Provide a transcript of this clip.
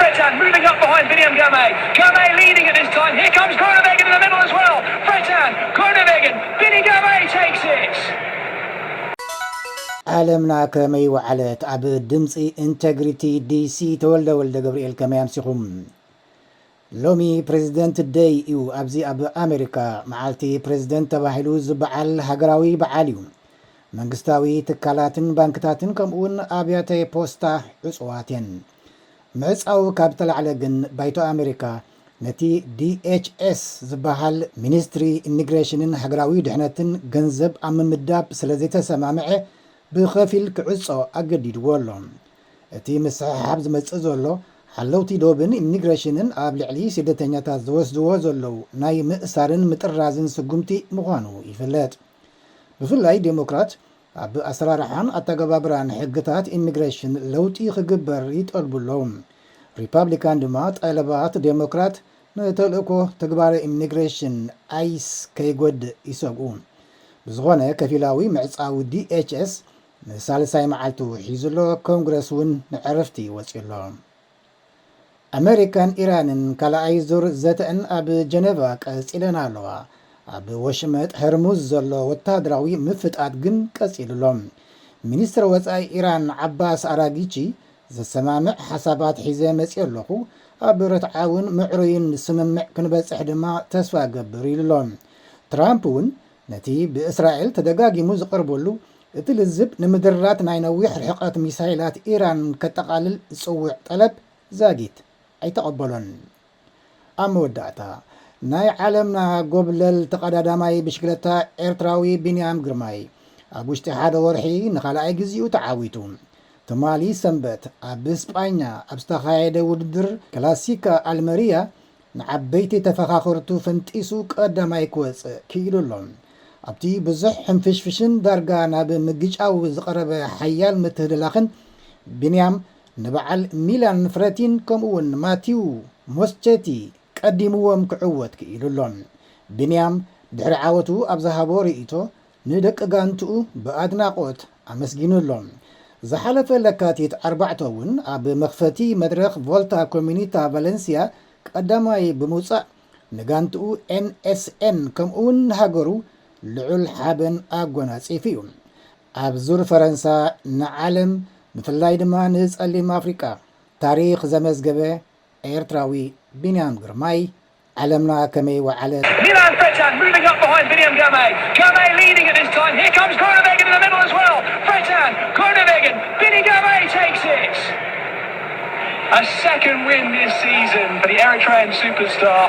Fretan moving up behind Viniam Gamay. Gamay leading at this time. Here comes Groenewegen in the middle as well. Fretan, Groenewegen, Vinny Gamay takes it. ዓለምና ከመይ ወዓለት ኣብ ድምፂ ኢንቴግሪቲ ዲሲ ተወልደ ወልደ ገብርኤል ከመይ ኣምሲኹም ሎሚ ፕሬዚደንት ደይ እዩ ኣብዚ ኣብ ኣሜሪካ መዓልቲ ፕሬዚደንት ተባሂሉ ዝበዓል ሃገራዊ በዓል እዩ መንግስታዊ ትካላትን ባንክታትን ከምኡውን ኣብያተ ፖስታ ዕፅዋትን ምዕፃው ካብ ተላዕለ ግን ባይቶ ኣሜሪካ ነቲ DHS ዝበሃል ሚኒስትሪ ኢሚግሬሽንን ሃገራዊ ድሕነትን ገንዘብ ኣብ ምምዳብ ስለዘይተሰማምዐ ብኸፊል ክዕጾ ኣገዲድዎ ኣሎ እቲ ምስሕሓብ ዝመጽእ ዘሎ ሓለውቲ ዶብን ኢሚግሬሽንን ኣብ ልዕሊ ስደተኛታት ዝወስድዎ ዘለው ናይ ምእሳርን ምጥራዝን ስጉምቲ ምዃኑ ይፍለጥ ብፍላይ ዴሞክራት ኣብ ኣሰራርሓን ኣተገባብራን ሕግታት ኢሚግሬሽን ለውጢ ክግበር ይጠልቡሎም ሪፐብሊካን ድማ ጠለባት ዴሞክራት ንተልእኮ ተግባር ኢሚግሬሽን ኣይስ ከይጎድእ ይሰግኡ ብዝኾነ ከፊላዊ ምዕፃዊ DHS ንሳልሳይ መዓልቱ ሒዙሎ ኮንግረስ እውን ንዕረፍቲ ወፂሎ ኣሜሪካን ኢራንን ካልኣይ ዙር ዘተአን ኣብ ጀነቫ ቀፂለን ኣለዋ ኣብ ወሽመጥ ሄርሙዝ ዘሎ ወታደራዊ ምፍጣት ግን ቀፂሉሎም ሚኒስትር ወፃኢ ኢራን ዓባስ ኣራጊቺ ዘሰማምዕ ሓሳባት ሒዘ መፂ ኣለኹ ኣብ ርትዓውን ምዕሩይን ስምምዕ ክንበፅሕ ድማ ተስፋ ገብር ኢሉሎም ትራምፕ እውን ነቲ ብእስራኤል ተደጋጊሙ ዝቐርበሉ እቲ ልዝብ ንምድራት ናይ ነዊሕ ርሕቐት ሚሳይላት ኢራን ከጠቓልል ዝፅውዕ ጠለብ ዛጊት ኣይተቐበሎን ኣብ መወዳእታ ናይ ዓለምና ጎብለል ተቐዳዳማይ ብሽክለታ ኤርትራዊ ቢንያም ግርማይ ኣብ ውሽጢ ሓደ ወርሒ ንኻልኣይ ግዚኡ ተዓዊቱ ትማሊ ሰንበት ኣብ እስጳኛ ኣብ ዝተኻየደ ውድድር ክላሲካ ኣልመሪያ ንዓበይቲ ተፈኻኽርቱ ፈንጢሱ ቀዳማይ ክወፅእ ክኢሉሎም ኣብቲ ብዙሕ ሕንፍሽፍሽን ዳርጋ ናብ ምግጫው ዝቐረበ ሓያል ምትህድላኽን ቢንያም ንበዓል ሚላን ፍረቲን ከምኡውን ማቲው ሞስቼቲ ቀዲምዎም ክዕወት ክኢሉሎም ቢንያም ድሕሪ ዓወቱ ኣብ ዝሃቦ ርእይቶ ንደቂ ጋንትኡ ብኣድናቆት ኣመስጊኑሎም ዝሓለፈ ለካቲት 4 እውን ኣብ መኽፈቲ መድረኽ ቮልታ ኮሚኒታ ቫለንሲያ ቀዳማይ ብምውፃእ ንጋንትኡ NSN ከምኡውን ንሃገሩ ልዑል ሓበን ኣጎናፂፍ እዩ ኣብ ዙር ፈረንሳ ንዓለም ብፍላይ ድማ ንጸሊም ኣፍሪቃ ታሪክ ዘመዝገበ ኤርትራዊ ቢንያም ግርማይ ዓለምና ከመይ ወዓለት Milan Fretan moving up behind Viniam Gamay. Gamay leading at this time. Here comes Groenewegen in the middle as well. Fretan, Groenewegen, Vinny Gamay takes it. A second win this season for the Eritrean superstar.